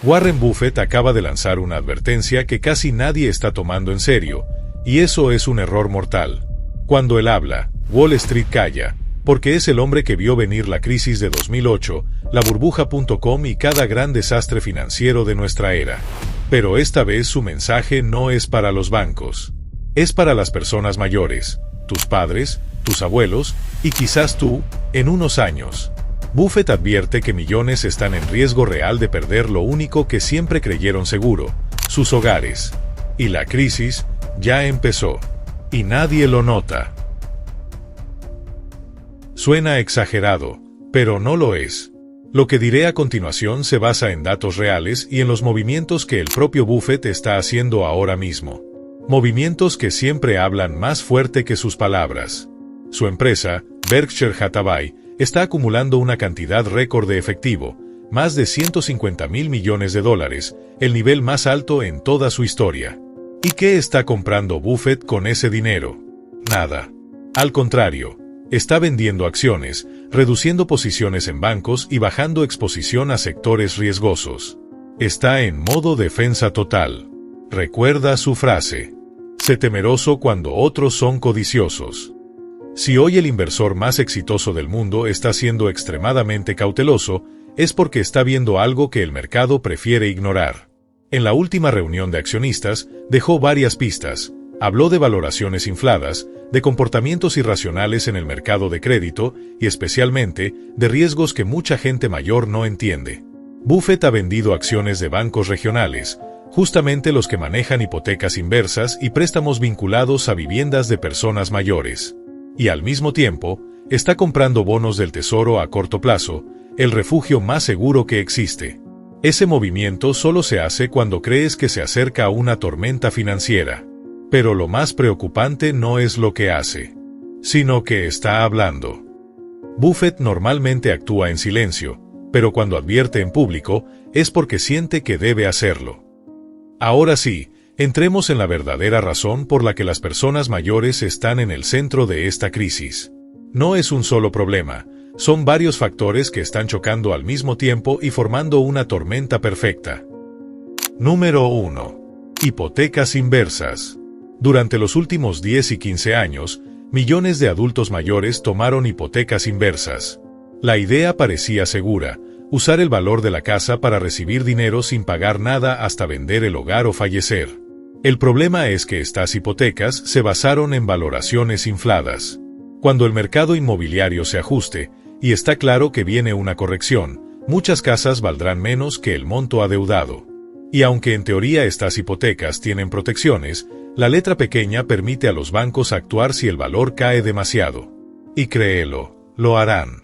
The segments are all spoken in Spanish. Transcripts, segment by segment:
Warren Buffett acaba de lanzar una advertencia que casi nadie está tomando en serio, y eso es un error mortal. Cuando él habla, Wall Street calla, porque es el hombre que vio venir la crisis de 2008, la burbuja.com y cada gran desastre financiero de nuestra era. Pero esta vez su mensaje no es para los bancos. Es para las personas mayores, tus padres, tus abuelos, y quizás tú, en unos años. Buffett advierte que millones están en riesgo real de perder lo único que siempre creyeron seguro, sus hogares. Y la crisis ya empezó. Y nadie lo nota. Suena exagerado, pero no lo es. Lo que diré a continuación se basa en datos reales y en los movimientos que el propio Buffett está haciendo ahora mismo. Movimientos que siempre hablan más fuerte que sus palabras. Su empresa, Berkshire Hathaway, está acumulando una cantidad récord de efectivo, más de 150.000 millones de dólares, el nivel más alto en toda su historia. ¿Y qué está comprando Buffett con ese dinero? Nada. Al contrario, está vendiendo acciones, reduciendo posiciones en bancos y bajando exposición a sectores riesgosos. Está en modo defensa total. Recuerda su frase: sé temeroso cuando otros son codiciosos. Si hoy el inversor más exitoso del mundo está siendo extremadamente cauteloso, es porque está viendo algo que el mercado prefiere ignorar. En la última reunión de accionistas, dejó varias pistas. Habló de valoraciones infladas, de comportamientos irracionales en el mercado de crédito y especialmente de riesgos que mucha gente mayor no entiende. Buffett ha vendido acciones de bancos regionales, justamente los que manejan hipotecas inversas y préstamos vinculados a viviendas de personas mayores. Y al mismo tiempo, está comprando bonos del Tesoro a corto plazo, el refugio más seguro que existe. Ese movimiento solo se hace cuando crees que se acerca una tormenta financiera. Pero lo más preocupante no es lo que hace, sino que está hablando. Buffett normalmente actúa en silencio, pero cuando advierte en público, es porque siente que debe hacerlo. Ahora sí, entremos en la verdadera razón por la que las personas mayores están en el centro de esta crisis. No es un solo problema, son varios factores que están chocando al mismo tiempo y formando una tormenta perfecta. Número 1. Hipotecas inversas. Durante los últimos 10 y 15 años, millones de adultos mayores tomaron hipotecas inversas. La idea parecía segura: usar el valor de la casa para recibir dinero sin pagar nada hasta vender el hogar o fallecer. El problema es que estas hipotecas se basaron en valoraciones infladas. Cuando el mercado inmobiliario se ajuste, y está claro que viene una corrección, muchas casas valdrán menos que el monto adeudado. Y aunque en teoría estas hipotecas tienen protecciones, la letra pequeña permite a los bancos actuar si el valor cae demasiado. Y créelo, lo harán.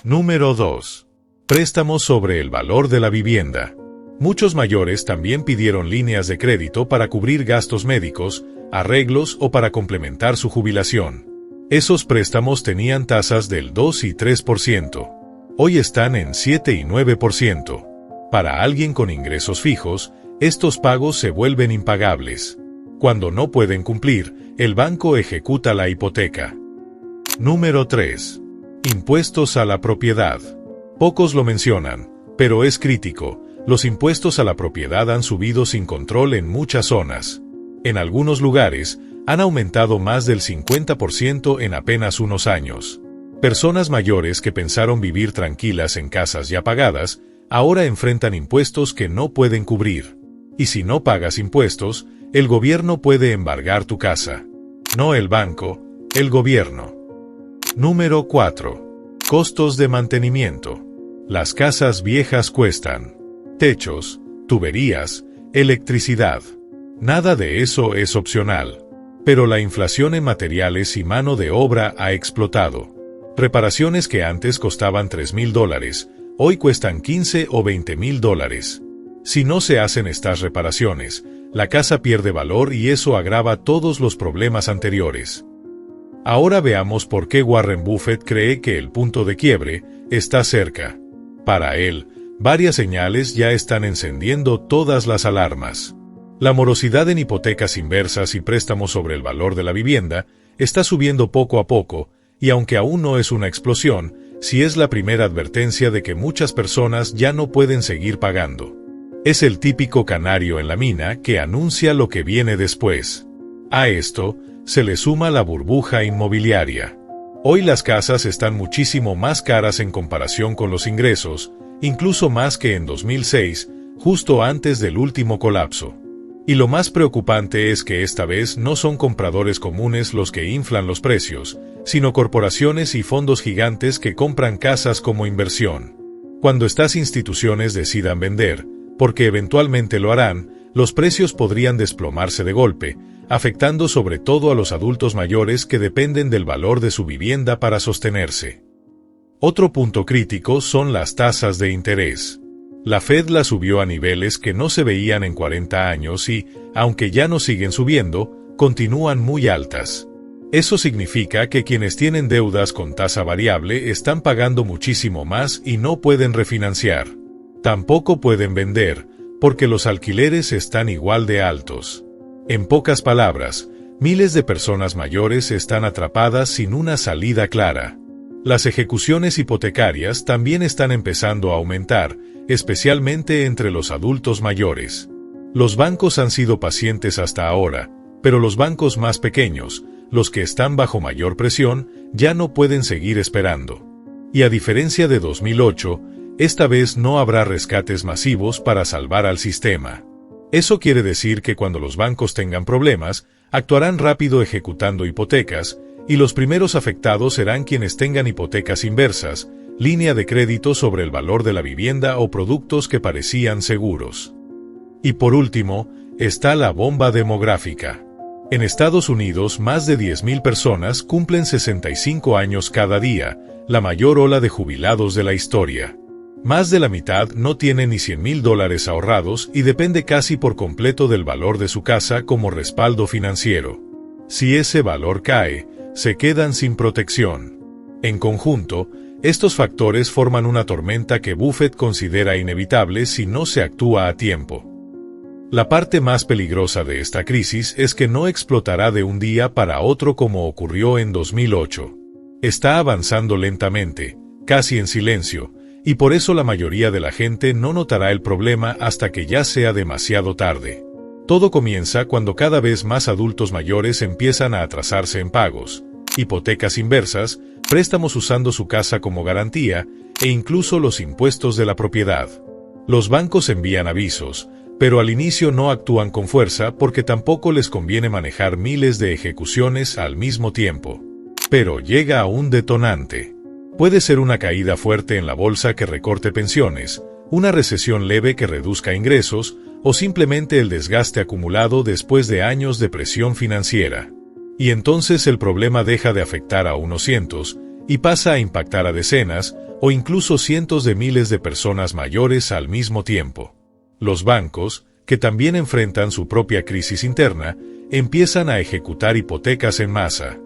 Número 2. Préstamos sobre el valor de la vivienda. Muchos mayores también pidieron líneas de crédito para cubrir gastos médicos, arreglos o para complementar su jubilación. Esos préstamos tenían tasas del 2 y 3%. Hoy están en 7 y 9%. Para alguien con ingresos fijos, estos pagos se vuelven impagables. Cuando no pueden cumplir, el banco ejecuta la hipoteca. Número 3. Impuestos a la propiedad. Pocos lo mencionan, pero es crítico. Los impuestos a la propiedad han subido sin control en muchas zonas. En algunos lugares, han aumentado más del 50% en apenas unos años. Personas mayores que pensaron vivir tranquilas en casas ya pagadas, ahora enfrentan impuestos que no pueden cubrir. Y si no pagas impuestos, el gobierno puede embargar tu casa. No el banco, el gobierno. Número 4. Costos de mantenimiento. Las casas viejas cuestan. Techos, tuberías, electricidad. Nada de eso es opcional. Pero la inflación en materiales y mano de obra ha explotado. Reparaciones que antes costaban $3,000, hoy cuestan $15,000 o $20,000. Si no se hacen estas reparaciones, la casa pierde valor y eso agrava todos los problemas anteriores. Ahora veamos por qué Warren Buffett cree que el punto de quiebre está cerca. Para él, varias señales ya están encendiendo todas las alarmas. La morosidad en hipotecas inversas y préstamos sobre el valor de la vivienda está subiendo poco a poco, y aunque aún no es una explosión, sí es la primera advertencia de que muchas personas ya no pueden seguir pagando. Es el típico canario en la mina que anuncia lo que viene después. A esto se le suma la burbuja inmobiliaria. Hoy las casas están muchísimo más caras en comparación con los ingresos, incluso más que en 2006, justo antes del último colapso. Y lo más preocupante es que esta vez no son compradores comunes los que inflan los precios, sino corporaciones y fondos gigantes que compran casas como inversión. Cuando estas instituciones decidan vender, porque eventualmente lo harán, los precios podrían desplomarse de golpe, afectando sobre todo a los adultos mayores que dependen del valor de su vivienda para sostenerse. Otro punto crítico son las tasas de interés. La Fed la subió a niveles que no se veían en 40 años y, aunque ya no siguen subiendo, continúan muy altas. Eso significa que quienes tienen deudas con tasa variable están pagando muchísimo más y no pueden refinanciar. Tampoco pueden vender, porque los alquileres están igual de altos. En pocas palabras, miles de personas mayores están atrapadas sin una salida clara. Las ejecuciones hipotecarias también están empezando a aumentar, especialmente entre los adultos mayores. Los bancos han sido pacientes hasta ahora, pero los bancos más pequeños, los que están bajo mayor presión, ya no pueden seguir esperando. Y a diferencia de 2008, esta vez no habrá rescates masivos para salvar al sistema. Eso quiere decir que cuando los bancos tengan problemas, actuarán rápido ejecutando hipotecas, y los primeros afectados serán quienes tengan hipotecas inversas, línea de crédito sobre el valor de la vivienda o productos que parecían seguros. Y por último, está la bomba demográfica. En Estados Unidos, más de 10.000 personas cumplen 65 años cada día, la mayor ola de jubilados de la historia. Más de la mitad no tiene ni $100,000 ahorrados y depende casi por completo del valor de su casa como respaldo financiero. Si ese valor cae, se quedan sin protección. En conjunto, estos factores forman una tormenta que Buffett considera inevitable si no se actúa a tiempo. La parte más peligrosa de esta crisis es que no explotará de un día para otro como ocurrió en 2008. Está avanzando lentamente, casi en silencio, y por eso la mayoría de la gente no notará el problema hasta que ya sea demasiado tarde. Todo comienza cuando cada vez más adultos mayores empiezan a atrasarse en pagos, hipotecas inversas, préstamos usando su casa como garantía, e incluso los impuestos de la propiedad. Los bancos envían avisos, pero al inicio no actúan con fuerza porque tampoco les conviene manejar miles de ejecuciones al mismo tiempo. Pero llega un detonante. Puede ser una caída fuerte en la bolsa que recorte pensiones, una recesión leve que reduzca ingresos, o simplemente el desgaste acumulado después de años de presión financiera. Y entonces el problema deja de afectar a unos cientos, y pasa a impactar a decenas, o incluso cientos de miles de personas mayores al mismo tiempo. Los bancos, que también enfrentan su propia crisis interna, empiezan a ejecutar hipotecas en masa.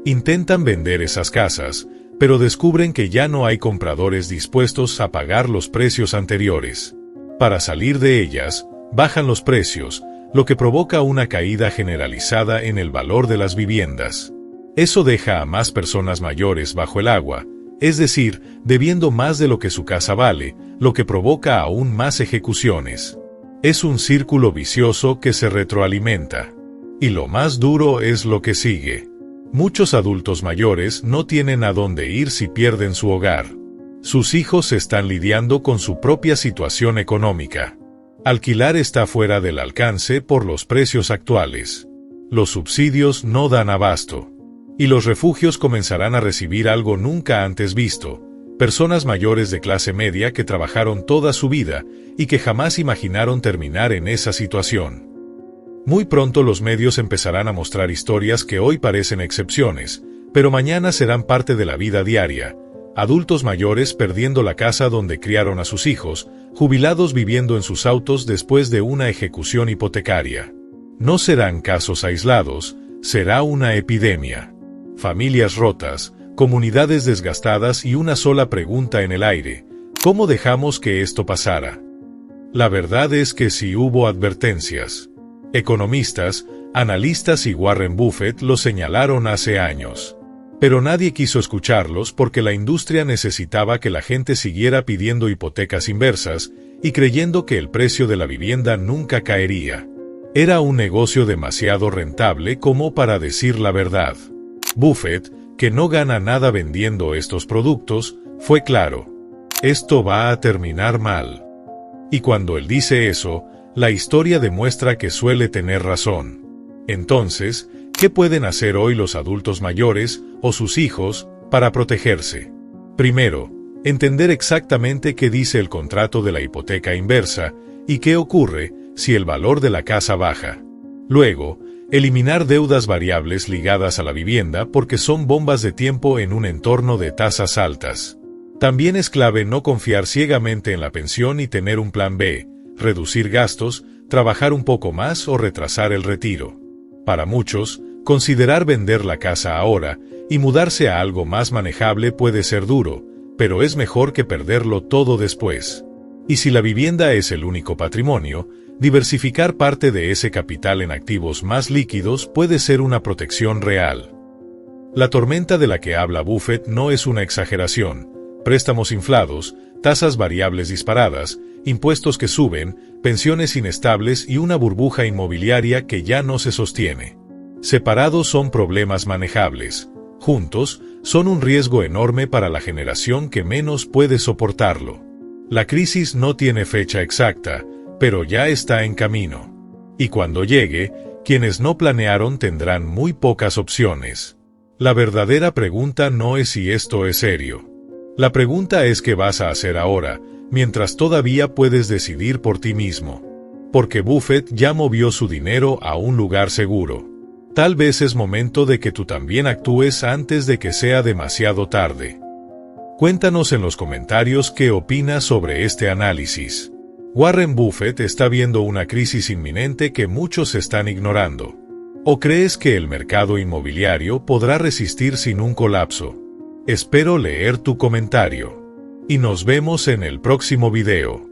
Intentan vender esas casas, pero descubren que ya no hay compradores dispuestos a pagar los precios anteriores. Para salir de ellas, bajan los precios, lo que provoca una caída generalizada en el valor de las viviendas. Eso deja a más personas mayores bajo el agua, es decir, debiendo más de lo que su casa vale, lo que provoca aún más ejecuciones. Es un círculo vicioso que se retroalimenta. Y lo más duro es lo que sigue. Muchos adultos mayores no tienen a dónde ir si pierden su hogar. Sus hijos están lidiando con su propia situación económica. Alquilar está fuera del alcance por los precios actuales. Los subsidios no dan abasto. Y los refugios comenzarán a recibir algo nunca antes visto. Personas mayores de clase media que trabajaron toda su vida y que jamás imaginaron terminar en esa situación. Muy pronto los medios empezarán a mostrar historias que hoy parecen excepciones, pero mañana serán parte de la vida diaria. Adultos mayores perdiendo la casa donde criaron a sus hijos, jubilados viviendo en sus autos después de una ejecución hipotecaria. No serán casos aislados, será una epidemia. Familias rotas, comunidades desgastadas y una sola pregunta en el aire: ¿cómo dejamos que esto pasara? La verdad es que sí hubo advertencias. Economistas, analistas y Warren Buffett lo señalaron hace años. Pero nadie quiso escucharlos porque la industria necesitaba que la gente siguiera pidiendo hipotecas inversas y creyendo que el precio de la vivienda nunca caería. Era un negocio demasiado rentable como para decir la verdad. Buffett, que no gana nada vendiendo estos productos, fue claro: esto va a terminar mal. Y cuando él dice eso, la historia demuestra que suele tener razón. Entonces, ¿qué pueden hacer hoy los adultos mayores o sus hijos para protegerse? Primero, entender exactamente qué dice el contrato de la hipoteca inversa y qué ocurre si el valor de la casa baja. Luego, eliminar deudas variables ligadas a la vivienda porque son bombas de tiempo en un entorno de tasas altas. También es clave no confiar ciegamente en la pensión y tener un plan B, reducir gastos, trabajar un poco más o retrasar el retiro. Para muchos, considerar vender la casa ahora y mudarse a algo más manejable puede ser duro, pero es mejor que perderlo todo después. Y si la vivienda es el único patrimonio, diversificar parte de ese capital en activos más líquidos puede ser una protección real. La tormenta de la que habla Buffett no es una exageración: préstamos inflados, tasas variables disparadas, impuestos que suben, pensiones inestables y una burbuja inmobiliaria que ya no se sostiene. Separados son problemas manejables. Juntos, son un riesgo enorme para la generación que menos puede soportarlo. La crisis no tiene fecha exacta, pero ya está en camino. Y cuando llegue, quienes no planearon tendrán muy pocas opciones. La verdadera pregunta no es si esto es serio. La pregunta es qué vas a hacer ahora, mientras todavía puedes decidir por ti mismo. Porque Buffett ya movió su dinero a un lugar seguro. Tal vez es momento de que tú también actúes antes de que sea demasiado tarde. Cuéntanos en los comentarios qué opinas sobre este análisis. ¿Warren Buffett está viendo una crisis inminente que muchos están ignorando? ¿O crees que el mercado inmobiliario podrá resistir sin un colapso? Espero leer tu comentario. Y nos vemos en el próximo video.